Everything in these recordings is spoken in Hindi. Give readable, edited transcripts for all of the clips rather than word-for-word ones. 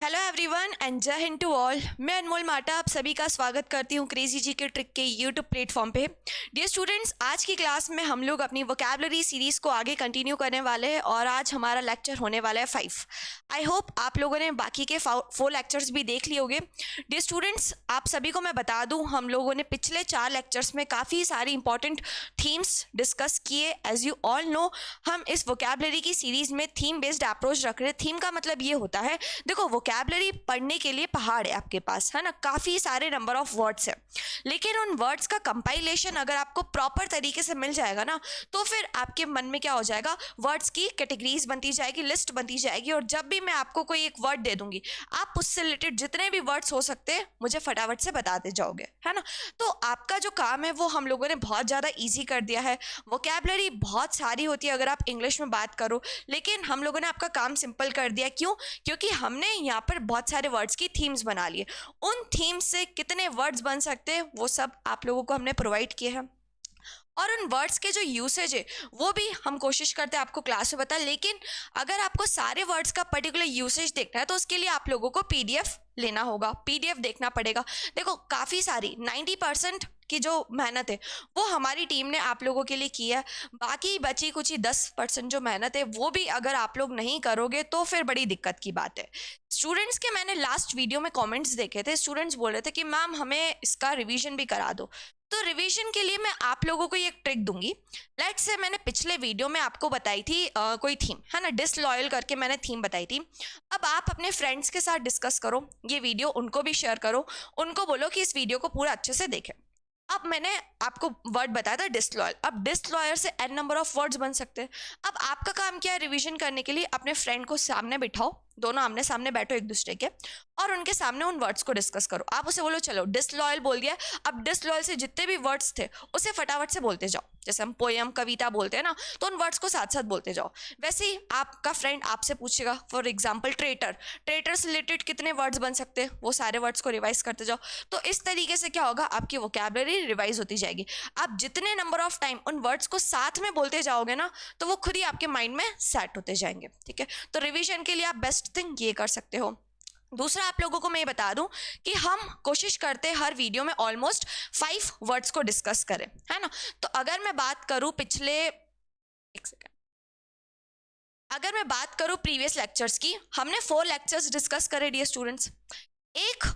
हेलो एवरीवन एंड जय हिंद टू ऑल। मैं अनमोल माटा आप सभी का स्वागत करती हूँ क्रेजी जी के ट्रिक के यूट्यूब प्लेटफॉर्म पे। डियर स्टूडेंट्स, आज की क्लास में हम लोग अपनी वोकैबुलरी सीरीज को आगे कंटिन्यू करने वाले हैं और आज हमारा लेक्चर होने वाला है 5। आई होप आप लोगों ने बाकी के 4 लेक्चर्स भी देख लिए होंगे। डियर स्टूडेंट्स, आप सभी को मैं बता दूँ, हम लोगों ने पिछले 4 लेक्चर्स में काफ़ी सारी इंपॉर्टेंट थीम्स डिस्कस किए। एज यू ऑल नो, हम इस वोकैबुलरी की सीरीज में थीम बेस्ड अप्रोच रख रहे हैं। थीम का मतलब ये होता है, देखो वोकैबुलरी पढ़ने के लिए पहाड़ है आपके पास, है ना, काफ़ी सारे नंबर ऑफ वर्ड्स है, लेकिन उन वर्ड्स का कंपाइलेशन अगर आपको प्रॉपर तरीके से मिल जाएगा ना, तो फिर आपके मन में क्या हो जाएगा, वर्ड्स की कैटेगरीज बनती जाएगी, लिस्ट बनती जाएगी, और जब भी मैं आपको कोई एक वर्ड दे दूंगी, आप उससे रिलेटेड जितने भी वर्ड्स हो सकते हैं मुझे फटाफट से बताते जाओगे, है ना। तो आपका जो काम है वो हम लोगों ने बहुत ज़्यादा ईजी कर दिया है। वोकैबुलरी बहुत सारी होती है अगर आप इंग्लिश में बात करो, लेकिन हम लोगों ने आपका काम सिंपल कर दिया। क्यों? क्योंकि हमने यहाँ पर बहुत सारे वर्ड्स की थीम्स बना लिए। उन थीम्स से कितने वर्ड्स बन सकते हैं वो सब आप लोगों को हमने प्रोवाइड किए हैं, और उन वर्ड्स के जो यूसेज है वो भी हम कोशिश करते हैं आपको क्लास में बता। लेकिन अगर आपको सारे वर्ड्स का पर्टिकुलर यूसेज देखना है तो उसके लिए आप लोगों को पीडीएफ लेना होगा, पीडीएफ देखना पड़ेगा। देखो काफ़ी सारी 90% की जो मेहनत है वो हमारी टीम ने आप लोगों के लिए की है। बाकी बची कुछ ही 10% जो मेहनत है वो भी अगर आप लोग नहीं करोगे तो फिर बड़ी दिक्कत की बात है। स्टूडेंट्स के मैंने लास्ट वीडियो में कमेंट्स देखे थे, स्टूडेंट्स बोल रहे थे कि मैम हमें इसका रिवीजन भी करा दो। तो रिवीजन के लिए मैं आप लोगों को एक ट्रिक दूंगी। लेट्स से मैंने पिछले वीडियो में आपको बताई थी कोई थीम, है ना, डिसलॉयल करके मैंने थीम बताई थी। अब आप अपने फ्रेंड्स के साथ डिस्कस करो ये वीडियो, उनको भी शेयर करो, उनको बोलो कि इस वीडियो को पूरा अच्छे से देखें। अब मैंने आपको वर्ड बताया था डिसलॉयल। अब डिसलॉयल से एन नंबर ऑफ वर्ड्स बन सकते हैं। अब आपका काम क्या है, रिवीजन करने के लिए अपने फ्रेंड को सामने बिठाओ, दोनों आमने सामने बैठो एक दूसरे के, और उनके सामने उन वर्ड्स को डिस्कस करो। आप उसे बोलो चलो डिसलॉयल बोल दिया, अब डिसलॉयल से जितने भी वर्ड्स थे उसे फटाफट से बोलते जाओ। जैसे हम पोयम कविता बोलते हैं ना, तो उन वर्ड्स को साथ साथ बोलते जाओ। वैसे ही आपका फ्रेंड आपसे पूछेगा, फॉर एग्जाम्पल ट्रेटर, ट्रेटर से रिलेटेड कितने वर्ड्स बन सकते हैं, वो सारे वर्ड्स को रिवाइज करते जाओ। तो इस तरीके से क्या होगा, आपकी वोकैबुलरी रिवाइज होती जाएगी। आप जितने नंबर ऑफ टाइम उन वर्ड्स को साथ में बोलते जाओगे ना, तो वो खुद ही आपके माइंड में सेट होते जाएंगे। ठीक है, तो रिवीजन के लिए आप बेस्ट थिंग ये कर सकते हो। दूसरा, आप लोगों को मैं ये बता दूं कि हम कोशिश करते हैं हर वीडियो में ऑलमोस्ट 5 वर्ड्स को डिस्कस करें, है ना। तो अगर मैं बात करूं पिछले, एक सेकेंड, अगर मैं बात करूं प्रीवियस लेक्चर्स की, हमने 4 लेक्चर्स डिस्कस करे डियर स्टूडेंट्स। एक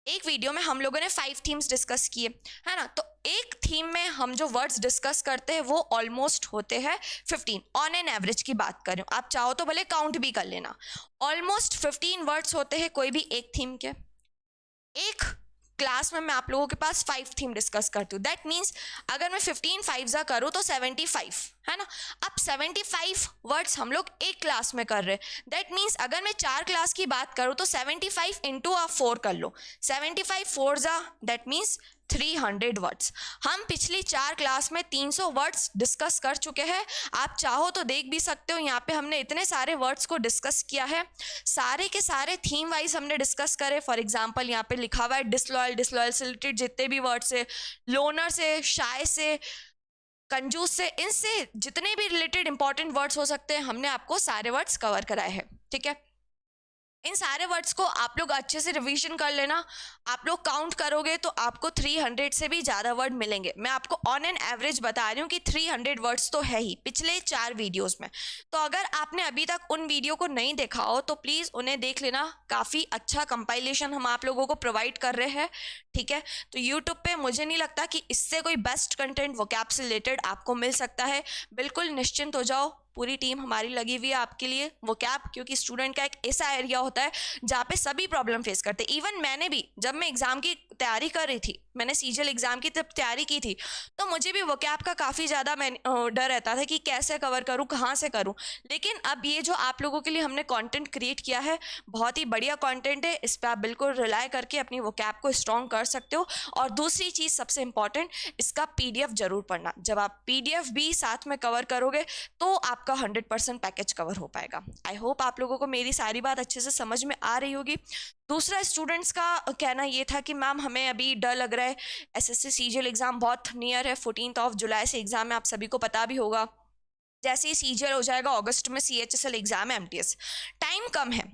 एक वीडियो में हम लोगों ने 5 थीम्स डिस्कस किए, है ना। तो एक थीम में हम जो वर्ड्स डिस्कस करते हैं वो ऑलमोस्ट होते हैं 15, ऑन एन एवरेज की बात करें, आप चाहो तो भले काउंट भी कर लेना। ऑलमोस्ट 15 वर्ड्स होते हैं कोई भी एक थीम के। एक क्लास में मैं आप लोगों के पास 5 थीम डिस्कस करती हूँ, दैट मीन्स अगर मैं 15 5 करूँ तो 75, है ना। अब 75 वर्ड्स हम लोग एक क्लास में कर रहे हैं, दैट मीन्स अगर मैं 4 क्लास की बात करूँ तो 75 इंटू आप 4 कर लो, 75 4 दैट मीन्स 300 वर्ड्स। हम पिछली 4 क्लास में 300 वर्ड्स डिस्कस कर चुके हैं। आप चाहो तो देख भी सकते हो, यहाँ पे हमने इतने सारे वर्ड्स को डिस्कस किया है, सारे के सारे थीम वाइज हमने डिस्कस करे। फॉर एग्जांपल यहाँ पे लिखा हुआ है डिसलॉयल, डिसलॉयल से रिलेटेड जितने भी वर्ड्स है, लोनर से, शाय से, कंजूस से, इनसे जितने भी रिलेटेड इंपॉर्टेंट वर्ड्स हो सकते हैं हमने आपको सारे वर्ड्स कवर कराए हैं। ठीक है, इन सारे वर्ड्स को आप लोग अच्छे से रिवीजन कर लेना। आप लोग काउंट करोगे तो आपको 300 से भी ज़्यादा वर्ड मिलेंगे। मैं आपको ऑन एन एवरेज बता रही हूँ कि 300 वर्ड्स तो है ही पिछले 4 वीडियोस में। तो अगर आपने अभी तक उन वीडियो को नहीं देखा हो तो प्लीज़ उन्हें देख लेना, काफ़ी अच्छा कंपाइलेशन हम आप लोगों को प्रोवाइड कर रहे हैं। ठीक है, तो यूट्यूब पे मुझे नहीं लगता कि इससे कोई बेस्ट कंटेंट वोकैब से रिलेटेड आपको मिल सकता है। बिल्कुल निश्चिंत हो जाओ, पूरी टीम हमारी लगी हुई है आपके लिए। वोकैब क्योंकि स्टूडेंट का एक ऐसा एरिया होता है जहाँ पे सभी प्रॉब्लम फेस करते हैं। इवन मैंने भी जब मैं एग्ज़ाम की तैयारी कर रही थी, मैंने सीजीएल एग्ज़ाम की तब तैयारी की थी, तो मुझे भी वोकैब का काफ़ी ज़्यादा डर रहता था कि कैसे कवर करूँ, कहाँ से करूँ। लेकिन अब ये जो आप लोगों के लिए हमने कंटेंट क्रिएट किया है, बहुत ही बढ़िया कंटेंट है, इस पर आप बिल्कुल रिलाय करके अपनी वोकैब को स्ट्रॉन्ग कर सकते हो। और दूसरी चीज़ सबसे इंपॉर्टेंट, इसका पीडीएफ जरूर पढ़ना। जब आप पीडीएफ भी साथ में कवर करोगे तो आपका 100% पैकेज कवर हो पाएगा। आई होप आप लोगों को मेरी सारी बात अच्छे से समझ में आ रही होगी। दूसरा, स्टूडेंट्स का कहना ये था कि मैम हमें अभी डर लग रहा है, एसएससी सीजीएल एग्ज़ाम बहुत नियर है, 14 जुलाई से एग्ज़ाम है, आप सभी को पता भी होगा। जैसे ही सीजीएल हो जाएगा अगस्त में सीएचएसएल एग्जाम है, एमटीएस, टाइम कम है।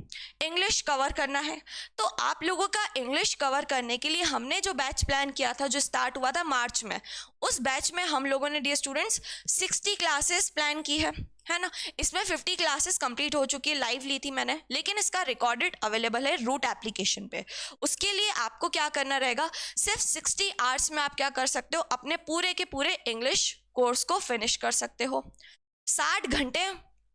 इंग्लिश कवर करना है। तो आप लोगों का इंग्लिश कवर करने के लिए हमने जो बैच प्लान किया था, जो स्टार्ट हुआ था मार्च में, उस बैच में हम लोगों ने डियर स्टूडेंट्स 60 क्लासेस प्लान की है ना। इसमें 50 क्लासेस कंप्लीट हो चुकी है, लाइव ली थी मैंने, लेकिन इसका रिकॉर्डेड अवेलेबल है रूट एप्लीकेशन पे। उसके लिए आपको क्या करना रहेगा, सिर्फ 60 आवर्स में आप क्या कर सकते हो, अपने पूरे के पूरे इंग्लिश कोर्स को फिनिश कर सकते हो। 60 घंटे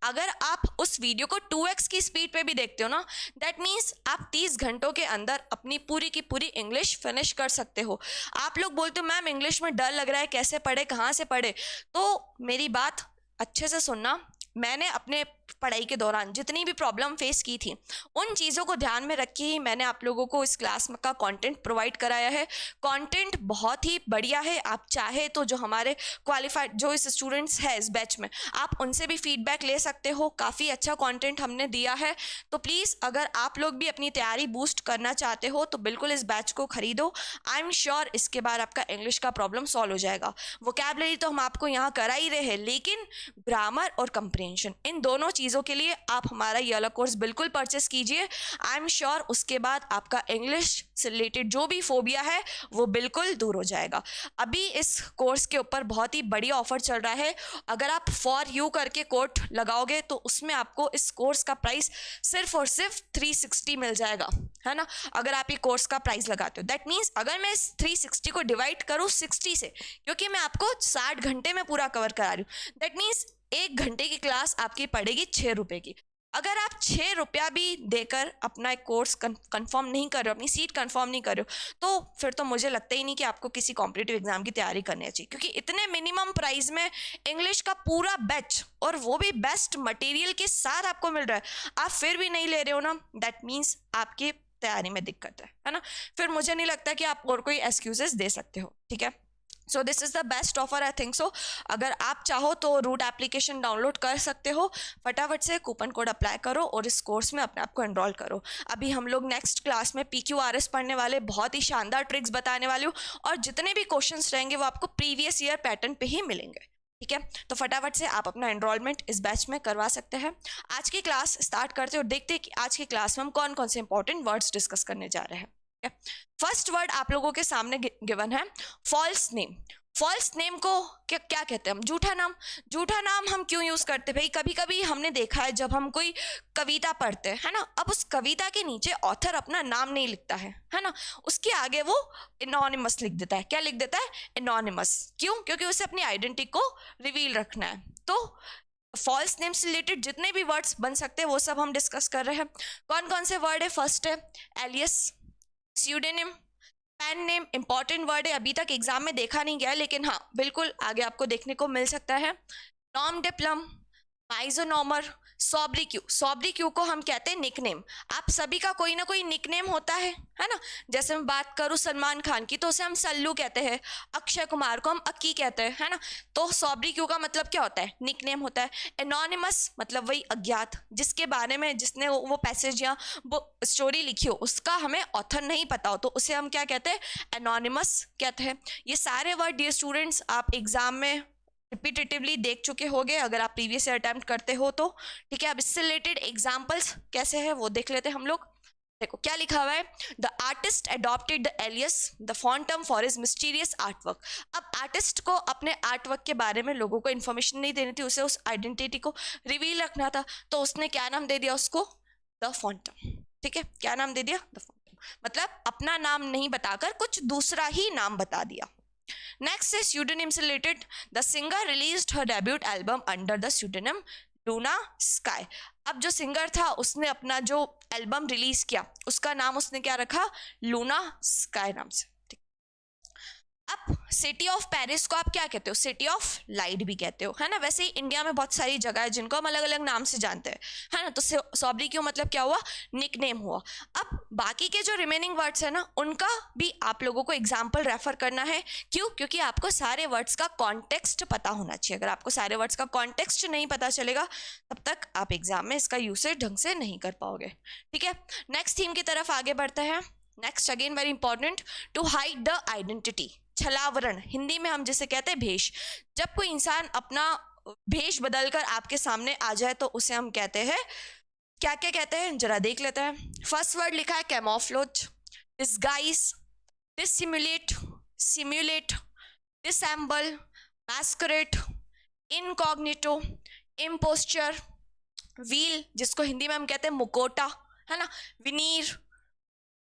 अगर आप उस वीडियो को 2x की स्पीड पे भी देखते हो ना, दैट मीन्स आप 30 घंटों के अंदर अपनी पूरी की पूरी इंग्लिश फिनिश कर सकते हो। आप लोग बोलते हो मैम इंग्लिश में डर लग रहा है, कैसे पढ़े, कहाँ से पढ़े, तो मेरी बात अच्छे से सुनना। मैंने अपने पढ़ाई के दौरान जितनी भी प्रॉब्लम फेस की थी, उन चीज़ों को ध्यान में रख के ही मैंने आप लोगों को इस क्लास का कंटेंट प्रोवाइड कराया है। कंटेंट बहुत ही बढ़िया है। आप चाहे तो जो हमारे क्वालिफाइड जो इस स्टूडेंट्स है इस बैच में, आप उनसे भी फीडबैक ले सकते हो। काफ़ी अच्छा कंटेंट हमने दिया है। तो प्लीज़ अगर आप लोग भी अपनी तैयारी बूस्ट करना चाहते हो तो बिल्कुल इस बैच को खरीदो। आई एम श्योर इसके बाद आपका इंग्लिश का प्रॉब्लम सॉल्व हो जाएगा। वोकैबुलरी तो हम आपको यहाँ करा ही रहे हैं, लेकिन ग्रामर और कंप्रिहेंशन, इन दोनों चीज़ों के लिए आप हमारा ये वाला कोर्स बिल्कुल परचेस कीजिए। आई एम श्योर उसके बाद आपका इंग्लिश से रिलेटेड जो भी फोबिया है वो बिल्कुल दूर हो जाएगा। अभी इस कोर्स के ऊपर बहुत ही बढ़िया ऑफर चल रहा है। अगर आप फॉर यू करके कोड लगाओगे तो उसमें आपको इस कोर्स का प्राइस सिर्फ और सिर्फ 360 मिल जाएगा, है ना। अगर आप ये कोर्स का प्राइस लगाते हो, दैट मीन्स अगर मैं इस 360 को डिवाइड करूँ 60 से, क्योंकि मैं आपको 60 घंटे में पूरा कवर करा रही हूँ, दैट मीन्स 1 घंटे की क्लास आपकी पड़ेगी 6 रुपये की। अगर आप 6 रुपया भी देकर अपना एक कोर्स कंफर्म नहीं कर रहे हो, अपनी सीट कंफर्म नहीं कर रहे हो, तो फिर तो मुझे लगता ही नहीं कि आपको किसी कॉम्पिटिटिव एग्जाम की तैयारी करनी चाहिए, क्योंकि इतने मिनिमम प्राइस में इंग्लिश का पूरा बैच और वो भी बेस्ट मटेरियल के साथ आपको मिल रहा है, आप फिर भी नहीं ले रहे हो ना, दैट मीन्स आपकी तैयारी में दिक्कत है ना। फिर मुझे नहीं लगता कि आप और कोई एक्सक्यूजेस दे सकते हो, ठीक है। So this is the best offer, I think so. अगर आप चाहो तो रूट एप्लीकेशन डाउनलोड कर सकते हो, फटाफट से कूपन कोड अप्लाई करो और इस कोर्स में अपने आप को एनरोल करो। अभी हम लोग नेक्स्ट क्लास में PQRS पढ़ने वाले, बहुत ही शानदार ट्रिक्स बताने वाले हो, और जितने भी क्वेश्चंस रहेंगे वो आपको प्रीवियस ईयर पैटर्न पे ही मिलेंगे, ठीक है। तो फटाफट से आप अपना एनरोलमेंट इस बैच में करवा सकते हैं। आज की क्लास स्टार्ट करते और देखते हैं कि आज की क्लास में हम कौन कौन से इंपॉर्टेंट वर्ड्स डिस्कस करने जा रहे हैं। फर्स्ट वर्ड आप लोगों के सामने गिवन है, फॉल्स नेम। फॉल्स नेम को क्या कहते हैं हम, झूठा नाम। झूठा नाम हम क्यों यूज करते भाई, कभी कभी हमने देखा है जब हम कोई कविता पढ़ते हैं, है ना, अब उस कविता के नीचे ऑथर अपना नाम नहीं लिखता है ना, उसके आगे वो एनोनिमस लिख देता है। क्या लिख देता है, एनोनिमस। क्यों, क्योंकि उसे अपनी आइडेंटिटी को रिवील रखना है। तो फॉल्स नेम से रिलेटेड जितने भी वर्ड्स बन सकते हैं वो सब हम डिस्कस कर रहे हैं। कौन कौन से वर्ड है, फर्स्ट है alias, pseudonym, pen name. Important word है, अभी तक एग्जाम में देखा नहीं गया, लेकिन हाँ बिल्कुल आगे आपको देखने को मिल सकता है। नॉम डे प्लम, माइजोनॉमर, सॉब्रिक्यू। सॉब्रिक्यू को हम कहते हैं निकनेम। आप सभी का कोई ना कोई निकनेम होता है ना। जैसे मैं बात करूँ सलमान खान की तो उसे हम सल्लू कहते हैं, अक्षय कुमार को हम अक्की कहते हैं, है ना। तो सॉब्रिक्यू का मतलब क्या होता है, निकनेम होता है। एनोनिमस मतलब वही अज्ञात, जिसके बारे में जिसने वो पैसेज या वो स्टोरी लिखी हो उसका हमें ऑथर नहीं पता हो, तो उसे हम क्या कहते हैं, एनोनिमस कहते हैं। ये सारे वर्ड डियर स्टूडेंट्स आप एग्जाम में रिपीटेटिवली देख चुके होंगे अगर आप प्रीवियस ईयर अटेम्प्ट करते हो तो, ठीक है। अब इससे रिलेटेड एग्जाम्पल्स कैसे है वो देख लेते हैं हम लोग। देखो क्या लिखा हुआ है, the artist adopted the alias the phantom for his mysterious artwork. अब आर्टिस्ट को अपने आर्टवर्क के बारे में लोगों को इन्फॉर्मेशन नहीं देनी थी, उसे उस आइडेंटिटी को रिवील रखना था, तो उसने क्या नाम दे दिया उसको, द फॉन्टम, ठीक है। क्या नाम दे दिया, द फॉन्टम, मतलब अपना नाम नहीं बताकर कुछ दूसरा ही नाम बता दिया। नेक्स्ट है स्यूडोनिम से related, the singer released her debut album under the pseudonym Luna sky. अब जो सिंगर था उसने अपना जो एल्बम रिलीज किया उसका नाम उसने क्या रखा, लूना स्काई नाम से। अब सिटी ऑफ पेरिस को आप क्या कहते हो, सिटी ऑफ लाइट भी कहते हो, है ना। वैसे ही इंडिया में बहुत सारी जगह है जिनको हम अलग अलग नाम से जानते हैं, है ना। तो सॉब्रिक्यू मतलब क्या हुआ, निकनेम हुआ। अब बाकी के जो रिमेनिंग वर्ड्स है ना उनका भी आप लोगों को एग्जाम्पल रेफर करना है। क्यों, क्योंकि आपको सारे वर्ड्स का कॉन्टेक्स्ट पता होना चाहिए। अगर आपको सारे वर्ड्स का कॉन्टेक्स्ट नहीं पता चलेगा तब तक आप एग्जाम में इसका यूसेज ढंग से नहीं कर पाओगे, ठीक है। नेक्स्ट थीम की तरफ आगे बढ़ते हैं। Next again very important, to hide the identity, छलावरण, हिंदी में हम जिसे कहते हैं भेष। जब कोई इंसान अपना भेष बदलकर आपके सामने आ जाए तो उसे हम कहते हैं क्या क्या कहते हैं जरा देख लेते हैं। फर्स्ट वर्ड लिखा है camouflage, disguise, dissimulate, simulate, dissemble, masquerade, incognito, imposture, veil जिसको हिंदी में हम कहते हैं मुकोटा, है ना, विनीर,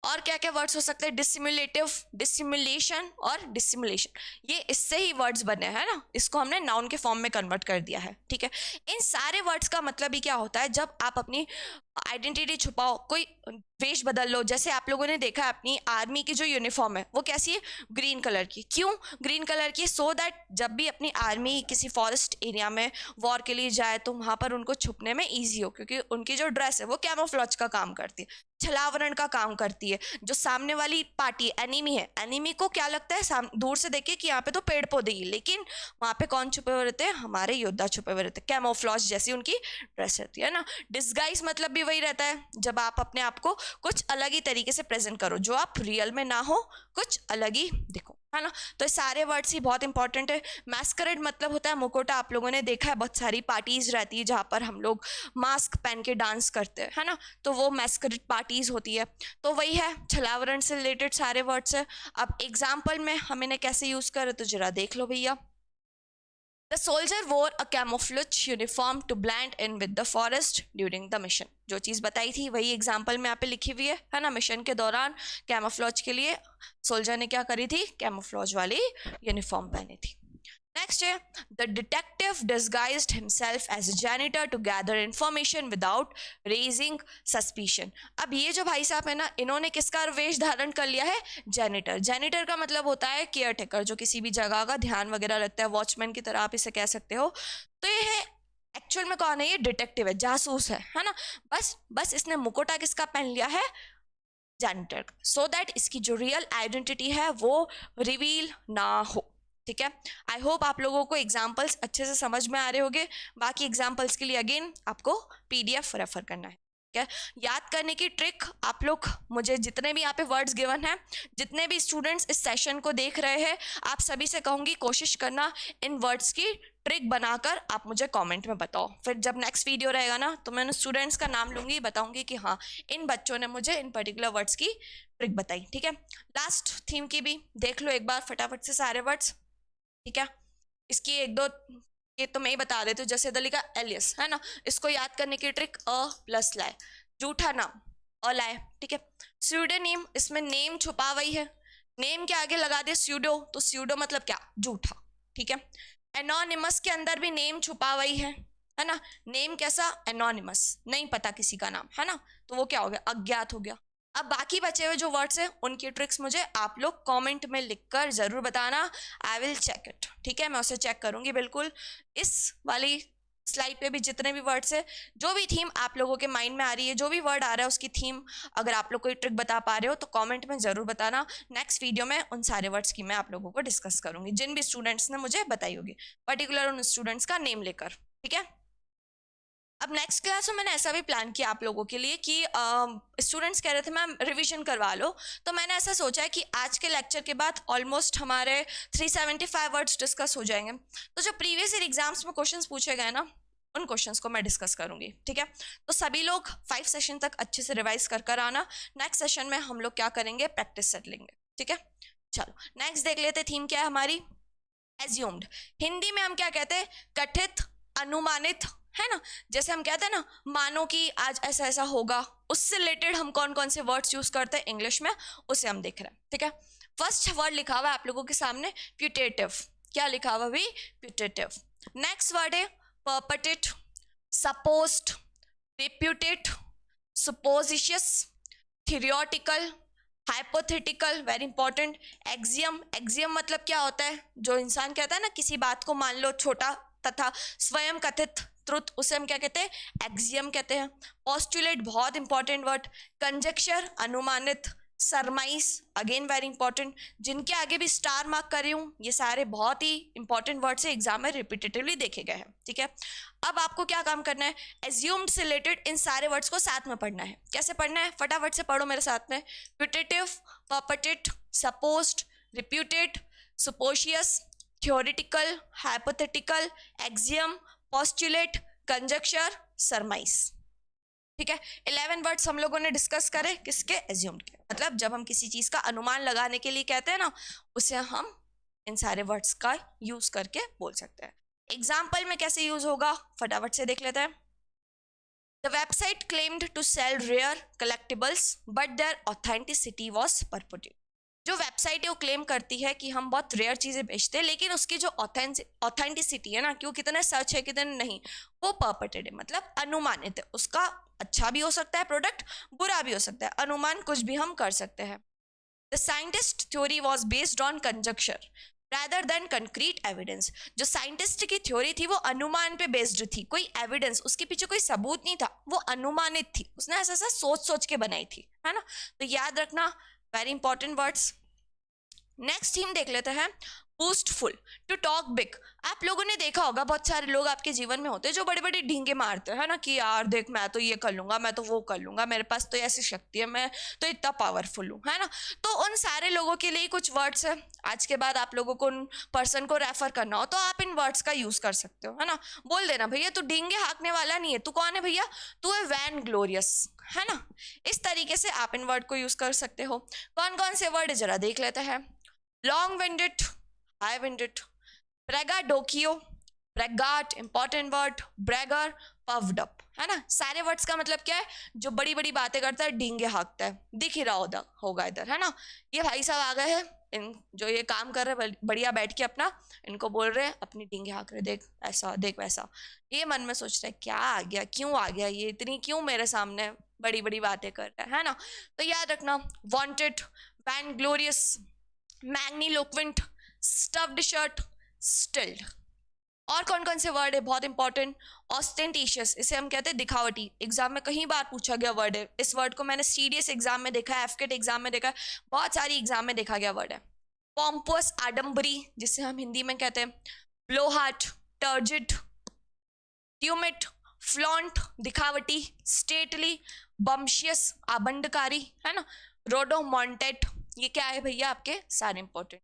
और क्या क्या वर्ड्स हो सकते हैं, डिसिमुलेटिव, डिसिमुलेशन और डिसिमुलेशन, ये इससे ही वर्ड्स बने हैं ना, इसको हमने नाउन के फॉर्म में कन्वर्ट कर दिया है, ठीक है। इन सारे वर्ड्स का मतलब ही क्या होता है, जब आप अपनी आइडेंटिटी छुपाओ, कोई वेश बदल लो। जैसे आप लोगों ने देखा अपनी आर्मी की जो यूनिफॉर्म है वो कैसी है, ग्रीन कलर की। क्यों ग्रीन कलर की, सो दैट जब भी अपनी आर्मी किसी फॉरेस्ट एरिया में वॉर के लिए जाए तो वहां पर उनको छुपने में ईजी हो, क्योंकि उनकी जो ड्रेस है वो कैमोफ्लेज का काम करती है, छलावरण का काम करती है। जो सामने वाली पार्टी एनिमी है, एनिमी को क्या लगता है दूर से देखे कि यहाँ पे तो पेड़ पौधे ही, लेकिन वहां पे कौन छुपे हुए रहते हैं, हमारे योद्धा छुपे हुए रहते हैं, कैमोफ्लेज जैसी उनकी ड्रेस रहती है ना। डिस्गाइज मतलब भी वही रहता है, जब आप अपने आप को कुछ अलग ही तरीके से प्रेजेंट करो, जो आप रियल में ना हो, कुछ अलग ही दिखो, है ना। तो सारे वर्ड्स ही बहुत इंपॉर्टेंट है। मैस्करेड मतलब होता है मुकोटा, आप लोगों ने देखा है बहुत सारी पार्टीज रहती है जहाँ पर हम लोग मास्क पहन के डांस करते हैं, है ना, तो वो मैस्करेड पार्टीज होती है। तो वही है, छलावरण से रिलेटेड सारे वर्ड्स है। अब एग्जाम्पल में हम इन्हें कैसे यूज करें तो जरा देख लो भैया। The soldier wore a camouflage uniform to blend in with the forest during the mission. जो चीज़ बताई थी वही एग्जाम्पल में यहाँ पे लिखी हुई है ना। मिशन के दौरान कैमोफ्लेज के लिए सोल्जर ने क्या करी थी, कैमोफ्लेज वाली यूनिफॉर्म पहनी थी। नेक्स्ट है, the detective disguised himself as a janitor to gather information without raising suspicion. अब ये जो भाई साहब है ना, इन्होंने किसका वेश धारण कर लिया है, जैनिटर। जैनिटर का मतलब होता है केयर टेकर, जो किसी भी जगह का ध्यान वगैरह रखता है, वॉचमैन की तरह आप इसे कह सकते हो। तो ये है एक्चुअल में कौन है, ये डिटेक्टिव है, जासूस है ना। बस इसने मुकोटा किसका पहन लिया है, जैनिटर, सो दैट इसकी जो रियल आइडेंटिटी है वो रिवील ना हो, ठीक है। आई होप आप लोगों को एग्जाम्पल्स अच्छे से समझ में आ रहे होंगे। बाकी एग्जाम्पल्स के लिए अगेन आपको पीडीएफ रेफर करना है, ठीक है। याद करने की ट्रिक, आप लोग मुझे जितने भी यहाँ पे वर्ड्स गिवन हैं, जितने भी स्टूडेंट्स इस सेशन को देख रहे हैं, आप सभी से कहूँगी कोशिश करना इन वर्ड्स की ट्रिक बनाकर आप मुझे कमेंट में बताओ। फिर जब नेक्स्ट वीडियो रहेगा ना तो मैं उन स्टूडेंट्स का नाम लूंगी, बताऊंगी कि हाँ इन बच्चों ने मुझे इन पर्टिकुलर वर्ड्स की ट्रिक बताई, ठीक है। लास्ट थीम की भी देख लो एक बार फटाफट से सारे वर्ड्स, ठीक है। इसकी एक दो ये तो मैं ही बता देती हूँ। जैसे इधर लिखा एलियस, है ना, इसको याद करने की ट्रिक अ प्लस लाए, झूठा नाम अ लाए, ठीक है। स्यूडोनीम, इसमें नेम छुपा हुई है, नेम के आगे लगा दे स्यूडो, तो स्यूडो मतलब क्या, झूठा, ठीक है। एनोनिमस के अंदर भी नेम छुपा हुई है ना, नेम कैसा, एनोनिमस, नहीं पता किसी का नाम, है ना, तो वो क्या हो गया, अज्ञात हो गया। अब बाकी बचे हुए जो वर्ड्स हैं उनकी ट्रिक्स मुझे आप लोग कमेंट में लिखकर जरूर बताना, आई विल चेक इट, ठीक है, मैं उसे चेक करूंगी बिल्कुल। इस वाली स्लाइड पे भी जितने भी वर्ड्स है, जो भी थीम आप लोगों के माइंड में आ रही है, जो भी वर्ड आ रहा है उसकी थीम अगर आप लोग कोई ट्रिक बता पा रहे हो तो कमेंट में जरूर बताना। नेक्स्ट वीडियो में उन सारे वर्ड्स की मैं आप लोगों को डिस्कस करूंगी जिन भी स्टूडेंट्स ने मुझे बताई होगी, पर्टिकुलर उन स्टूडेंट्स का नेम लेकर, ठीक है। अब नेक्स्ट क्लास में मैंने ऐसा भी प्लान किया आप लोगों के लिए कि स्टूडेंट्स कह रहे थे मैम रिवीजन करवा लो, तो मैंने ऐसा सोचा है कि आज के लेक्चर के बाद ऑलमोस्ट हमारे 375 वर्ड्स डिस्कस हो जाएंगे। तो जो प्रीवियस ईयर एग्जाम्स में क्वेश्चंस पूछे गए ना, उन क्वेश्चंस को मैं डिस्कस करूंगी, ठीक है। तो सभी लोग 5 सेशन तक अच्छे से रिवाइज कर आना। नेक्स्ट सेशन में हम लोग क्या करेंगे, प्रैक्टिस सेट लेंगे, ठीक है। चलो नेक्स्ट देख लेते, थीम क्या है हमारी, एज्यूम्ड। हिंदी में हम क्या कहते हैं, कथित, अनुमानित, है ना। जैसे हम कहते हैं ना, मानो कि आज ऐसा ऐसा होगा, उससे रिलेटेड हम कौन कौन से वर्ड्स यूज करते हैं इंग्लिश में, उसे हम देख रहे हैं, ठीक है। फर्स्ट वर्ड लिखा हुआ है आप लोगों के सामने, प्यूटेटिव। क्या लिखा हुआ भी, प्यूटेटिव। नेक्स्ट वर्ड है purported, supposed, reputed, suppositious, theoretical, hypothetical, very important, axiom. Axiom मतलब क्या होता है, जो इंसान कहता है ना किसी बात को मान लो छोटा तथा स्वयं कथित ट्रुथ, उसे हम क्या कहते हैं, एक्सियम कहते हैं। पोस्टुलेट, बहुत इंपॉर्टेंट वर्ड। कंजेक्चर, अनुमानित। सरमाइस, अगेन वेरी इंपॉर्टेंट, जिनके आगे भी स्टार मार्क कर रही हूँ, ये सारे बहुत ही इंपॉर्टेंट वर्ड से एग्जाम में रिपीटेटिवली देखे गए हैं, ठीक है। अब आपको क्या काम करना है, एज्यूम्ड से रिलेटेड इन सारे वर्ड्स को साथ में पढ़ना है। कैसे पढ़ना है, फटाफट से पढ़ो मेरे साथ में। Putative, purported, supposed, reputed, suppositious, theoretical, hypothetical, axiom, postulate, conjecture, surmise. ठीक है, 11 वर्ड्स हम लोगों ने डिस्कस करे, किसके? एज्यूम्ड के। मतलब जब हम किसी चीज का अनुमान लगाने के लिए कहते हैं ना, उसे हम इन सारे वर्ड्स का यूज करके बोल सकते हैं। एग्जाम्पल में कैसे यूज होगा फटाफट से देख लेते हैं। The website claimed to sell rare collectibles, but their authenticity was purported. जो वेबसाइट है वो क्लेम करती है कि हम बहुत रेयर चीजें बेचते हैं, लेकिन उसकी जो ऑथेंटिसिटी है ना, कि वो कितने सच है कितने नहीं, वो पर्पटेड है, मतलब अनुमानित है। उसका अच्छा भी हो सकता है प्रोडक्ट, बुरा भी हो सकता है, अनुमान कुछ भी हम कर सकते हैं। The scientist theory was based on conjuncture rather than concrete evidence. जो साइंटिस्ट की थ्योरी थी वो अनुमान पे बेस्ड थी, कोई एविडेंस, उसके पीछे कोई सबूत नहीं था, वो अनुमानित थी, उसने ऐसा ऐसा सोच सोच के बनाई थी, है ना। तो याद रखना, very important words. Next theme देख लेते हैं, बूस्टफुल, टू टॉक बिग। आप लोगों ने देखा होगा बहुत सारे लोग आपके जीवन में होते हैं जो बड़े बड़े ढींगे मारते हैं, है ना, कि यार देख मैं तो ये कर लूंगा, मैं तो वो कर लूंगा, मेरे पास तो ऐसी शक्ति है, मैं तो इतना पावरफुल हूँ, है ना। तो उन सारे लोगों के लिए कुछ वर्ड्स है, आज के बाद आप लोगों को उन पर्सन को रेफर करना हो तो आप इन वर्ड्स का यूज कर सकते हो, है ना। बोल देना, भैया तू ढींगे हाँकने वाला नहीं है, तू कौन है भैया? तू है वैन ग्लोरियस, है ना। इस तरीके से आप इन वर्ड को यूज कर सकते हो। कौन कौन से वर्ड जरा देख लेते हैं। Long winded, high winded, braggadocio, braggart important word, bragger, puffed up, है ना। सारे वर्ड्स का मतलब क्या है? जो बड़ी बड़ी बातें करता है, डींगे हाँकता है, दिख ही रहा होगा इधर, है ना। ये भाई साहब आ गए हैं, इन जो ये काम कर रहे हैं बढ़िया बैठ के अपना, इनको बोल रहे हैं, अपनी डींगे हाँक रहे, देख ऐसा देख वैसा। ये मन में सोच रहे हैं क्या आ गया, क्यों आ गया ये, इतनी क्यों मेरे सामने बड़ी बड़ी बातें कर रहा है ना। तो याद रखना, vaunted, vainglorious, magniloquent, stuffed shirt, stilted. और कौन कौन से वर्ड है बहुत इंपॉर्टेंट, ऑस्टेंटिशियस, इसे हम कहते हैं दिखावटी। एग्जाम में कहीं बार पूछा गया वर्ड है, इस वर्ड को मैंने सीडीएस एग्जाम में देखा है, एफकेट एग्जाम में देखा है, बहुत सारी एग्जाम में देखा गया वर्ड है। पॉम्पस, आडम्बरी, जिसे हम हिंदी में कहते हैं, ब्लोहार्ट, टर्जिड, ट्यूमिट, फ्लॉन्ट, दिखावटी, स्टेटली, बम्शियस, आबंडकारी, है ना, रोडोमोंटेट। ये क्या है भैया? आपके सारे इंपॉर्टेंट।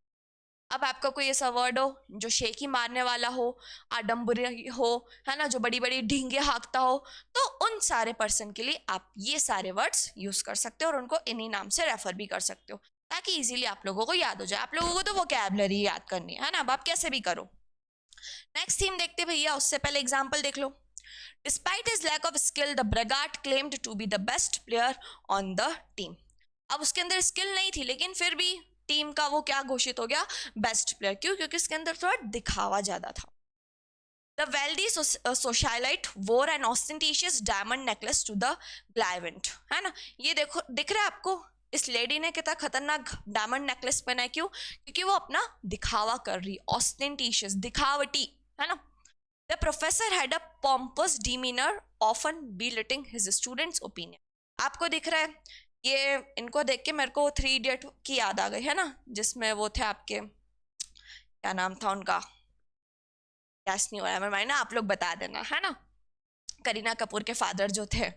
अब आपका कोई ऐसा वर्ड हो जो शेखी मारने वाला हो, आडम्बरी हो, है ना, जो बड़ी बड़ी ढींगे हाँकता हो, तो उन सारे पर्सन के लिए आप ये सारे वर्ड्स यूज कर सकते हो और उनको इन्हीं नाम से रेफर भी कर सकते हो, ताकि इजीली आप लोगों को याद हो जाए। आप लोगों को तो वोकैबुलरी याद करनी है ना, अब आप कैसे भी करो। नेक्स्ट थीम देखते भैया, उससे पहले एग्जाम्पल देख लो। Despite his lack of skill, the Braggart claimed to be the best player on the team. अब उसके अंदर स्किल नहीं थी, लेकिन फिर भी टीम का वो क्या घोषित हो गया? Best player. क्यों? क्योंकि उसके अंदर थोड़ा दिखावा ज्यादा था। The wealthy socialite wore an ostentatious diamond necklace to the Glyvent, है ना। ये देखो, दिख रहा है आपको, इस लेडी ने कितना खतरनाक डायमंड नेकलेस पहना है। क्यों? क्योंकि वो अपना दिखावा कर रही, ऑस्टेंटिशियस, दिखावटी, है ना। The professor had a pompous demeanor, often belittling his students' opinion. आपको दिख रहा है ये, इनको देख के मेरे को 3 इडियट की याद आ गई, है ना, जिसमें वो थे आपके, क्या नाम था उनका, गैस नहीं हो रहा है मेरे माइंड, आप लोग बता देना, है ना। करीना कपूर के फादर जो थे,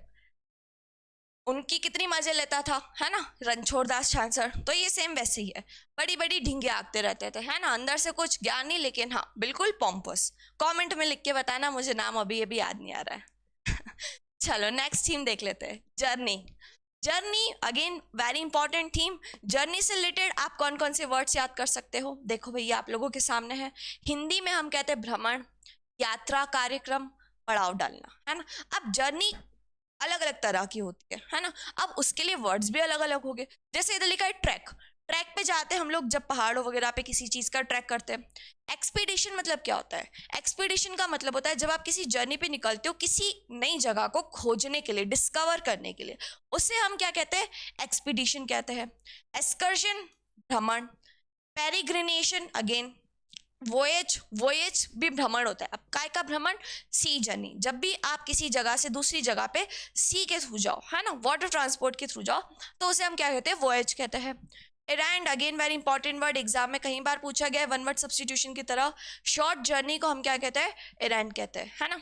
उनकी कितनी मजे लेता था, है ना, रणछोड़ दास छांसर। तो ये सेम वैसे ही है, बड़ी बड़ी ढींगे आगते रहते थे, है ना, अंदर से कुछ ज्ञान नहीं, लेकिन हाँ बिल्कुल पॉम्पस। कमेंट में लिख के बताना, मुझे नाम अभी ये भी याद नहीं आ रहा है। चलो नेक्स्ट थीम देख लेते हैं, journey. Journey again very important theme. Journey से रिलेटेड आप कौन कौन से वर्ड्स याद कर सकते हो? देखो भैया आप लोगों के सामने है, हिंदी में हम कहते हैं भ्रमण, यात्रा, कार्यक्रम, पड़ाव डालना, है ना। अब जर्नी अलग अलग तरह की होती है ना। अब उसके लिए वर्ड्स भी अलग अलग हो गए। जैसे इधर लिखा है ट्रैक, ट्रैक पे जाते हैं हम लोग जब पहाड़ों वगैरह पे किसी चीज का ट्रैक करते हैं। एक्सपीडिशन मतलब क्या होता है? एक्सपीडिशन का मतलब होता है जब आप किसी जर्नी पे निकलते हो किसी नई जगह को खोजने के लिए, डिस्कवर करने के लिए, उसे हम क्या कहते हैं? एक्सपीडिशन कहते हैं। एक्सकर्शन भ्रमण, पेरिग्रिनेशन अगेन वोएज, वोएज भी भ्रमण होता है। अब काय का भ्रमण? सी जर्नी, जब भी आप किसी जगह से दूसरी जगह पे सी के थ्रू जाओ, है ना, वाटर ट्रांसपोर्ट के थ्रू जाओ, तो उसे हम क्या कहते हैं? वोएज कहते हैं। एरांड again very important word, exam में कई बार पूछा गया है वन वर्ड सब्सटीट्यूशन की तरह। शॉर्ट जर्नी को हम क्या कहते हैं? एरांड कहते हैं, है ना।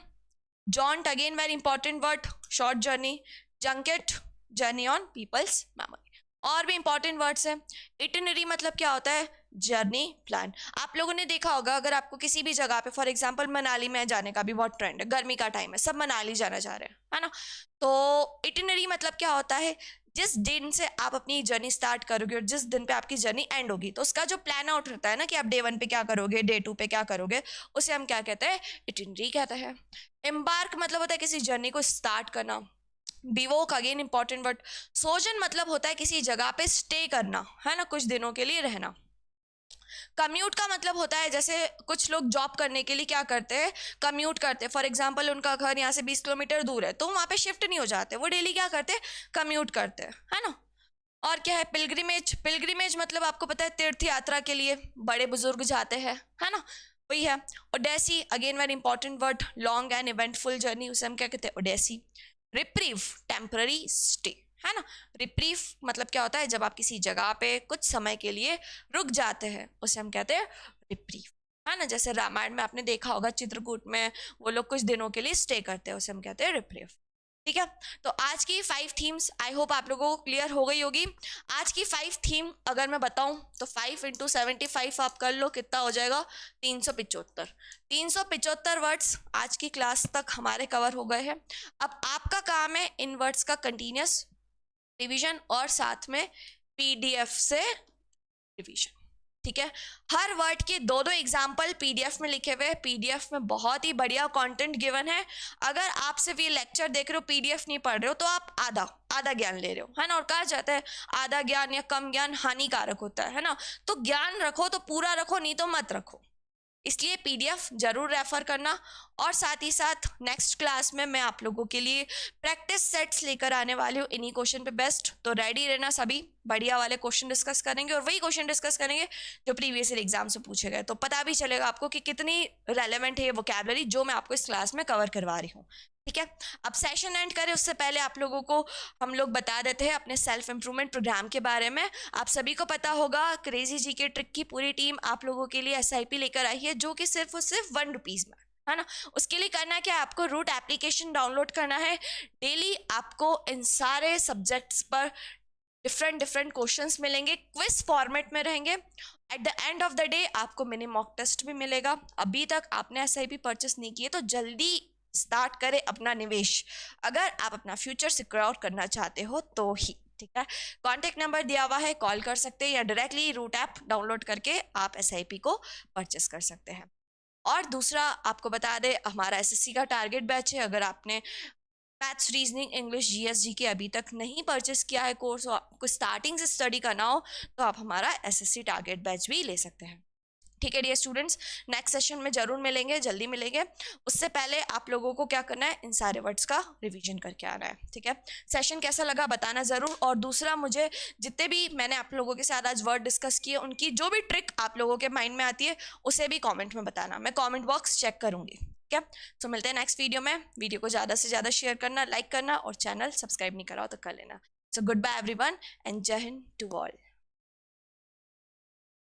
Joint again very important word, short journey. Junket, journey on people's memory. और भी इंपॉर्टेंट वर्ड्स हैं। इटिनरी मतलब क्या होता है? Journey plan. आप लोगों ने देखा होगा, अगर आपको किसी भी जगह पे, फॉर एग्जांपल मनाली में जाने का भी बहुत ट्रेंड है, गर्मी का टाइम है, सब मनाली जाना चाह रहे हैं, है ना। तो इटिनरी मतलब क्या होता है, जिस दिन से आप अपनी जर्नी स्टार्ट करोगे और जिस दिन पे आपकी जर्नी एंड होगी, तो उसका जो प्लान आउट होता है ना कि आप डे 1 पे क्या करोगे, डे 2 पे क्या करोगे, उसे हम क्या कहते हैं, इटिनरी कहते हैं। एम्बार्क मतलब होता है किसी जर्नी को स्टार्ट करना। बिवोक अगेन इंपॉर्टेंट वर्ड। सोजन मतलब होता है किसी जगह पे स्टे करना, है ना, कुछ दिनों के लिए रहना। कम्यूट का मतलब होता है जैसे कुछ लोग जॉब करने के लिए क्या करते हैं, कम्यूट करते हैं। फॉर एग्जांपल उनका घर यहाँ से 20 किलोमीटर दूर है, तो वहाँ पे शिफ्ट नहीं हो जाते, वो डेली क्या करते हैं, कम्यूट करते हैं, है ना। और क्या है, पिलग्रिमेज। पिलग्रिमेज मतलब आपको पता है तीर्थ यात्रा के लिए बड़े बुजुर्ग जाते हैं, है ना, वही है। Odyssey again very important word, long and eventful journey, उसे हम क्या कहते हैं, ओडेसी। रिप्रीव टेम्पररी स्टे, है ना। रिप्रीव मतलब क्या होता है, जब आप किसी जगह पे कुछ समय के लिए रुक जाते हैं, उसे हम कहते हैं रिप्रीव, है ना। जैसे रामायण में आपने देखा होगा, चित्रकूट में वो लोग कुछ दिनों के लिए स्टे करते हैं, उसे हम कहते हैं रिप्रीव। ठीक है, तो आज की 5 थीम्स आई होप आप लोगों को क्लियर हो गई होगी। आज की 5 थीम अगर मैं बताऊं तो 5 इंटू 75 आप कर लो, कितना हो जाएगा, 375। 375 वर्ड्स आज की क्लास तक हमारे कवर हो गए हैं। अब आपका काम है इन वर्ड्स का कंटिन्यूस रिवीजन और साथ में पीडीएफ से रिवीजन। ठीक है, हर वर्ड के दो दो एग्जाम्पल पीडीएफ में लिखे हुए, पीडीएफ में बहुत ही बढ़िया कंटेंट गिवन है। अगर आप सिर्फ ये लेक्चर देख रहे हो, पीडीएफ नहीं पढ़ रहे हो, तो आप आधा आधा ज्ञान ले रहे हो, है ना। और कहा जाता है आधा ज्ञान या कम ज्ञान हानिकारक होता है ना। तो ज्ञान रखो तो पूरा रखो, नहीं तो मत रखो। इसलिए पीडीएफ जरूर रेफर करना। और साथ ही साथ नेक्स्ट क्लास में मैं आप लोगों के लिए प्रैक्टिस सेट्स लेकर आने वाली हूँ इन्हीं क्वेश्चन पे बेस्ट, तो रेडी रहना। सभी बढ़िया वाले क्वेश्चन डिस्कस करेंगे और वही क्वेश्चन डिस्कस करेंगे जो प्रीवियस ईयर एग्जाम से पूछे गए, तो पता भी चलेगा आपको कि कितनी रेलेवेंट है ये वोकैबुलरी जो मैं आपको इस क्लास में कवर करवा रही हूँ। ठीक है, अब सेशन एंड करें उससे पहले आप लोगों को हम लोग बता देते हैं अपने सेल्फ इंप्रूवमेंट प्रोग्राम के बारे में। आप सभी को पता होगा क्रेजी जी के ट्रिक की पूरी टीम आप लोगों के लिए एसआईपी लेकर आई है, जो कि सिर्फ और सिर्फ 1 रुपीज में, है ना। उसके लिए करना क्या है, आपको रूट एप्लीकेशन डाउनलोड करना है। डेली आपको इन सारे सब्जेक्ट्स पर डिफरेंट डिफरेंट क्वेश्चंस मिलेंगे, क्विज फॉर्मेट में रहेंगे। At the end of the day आपको मिनी मॉक टेस्ट भी मिलेगा। अभी तक आपने एसआईपी परचेस नहीं किए तो जल्दी स्टार्ट करें अपना निवेश, अगर आप अपना फ्यूचर सिक्योर करना चाहते हो तो ही। ठीक है, कॉन्टेक्ट नंबर दिया हुआ है, कॉल कर सकते हैं या डायरेक्टली रूट ऐप डाउनलोड करके आप एसआईपी को परचेस कर सकते हैं। और दूसरा आपको बता दें, हमारा एसएससी का टारगेट बैच है। अगर आपने मैथ्स, रीजनिंग, इंग्लिश, जीएस के अभी तक नहीं परचेस किया है कोर्स और आपको स्टार्टिंग से स्टडी करना हो, तो आप हमारा एसएससी टारगेट बैच भी ले सकते हैं। ठीक है डियर स्टूडेंट्स, नेक्स्ट सेशन में जरूर मिलेंगे, जल्दी मिलेंगे। उससे पहले आप लोगों को क्या करना है, इन सारे वर्ड्स का रिवीजन करके आना है। ठीक है, सेशन कैसा लगा बताना जरूर। और दूसरा, मुझे जितने भी मैंने आप लोगों के साथ आज वर्ड डिस्कस किए, उनकी जो भी ट्रिक आप लोगों के माइंड में आती है उसे भी कॉमेंट में बताना, मैं कॉमेंट बॉक्स चेक करूंगी। ठीक है, तो मिलते हैं नेक्स्ट वीडियो में। वीडियो को ज़्यादा से ज़्यादा शेयर करना, लाइक करना और चैनल सब्सक्राइब नहीं करा हो तो कर लेना। So goodbye everyone and जय हिंद टू ऑल।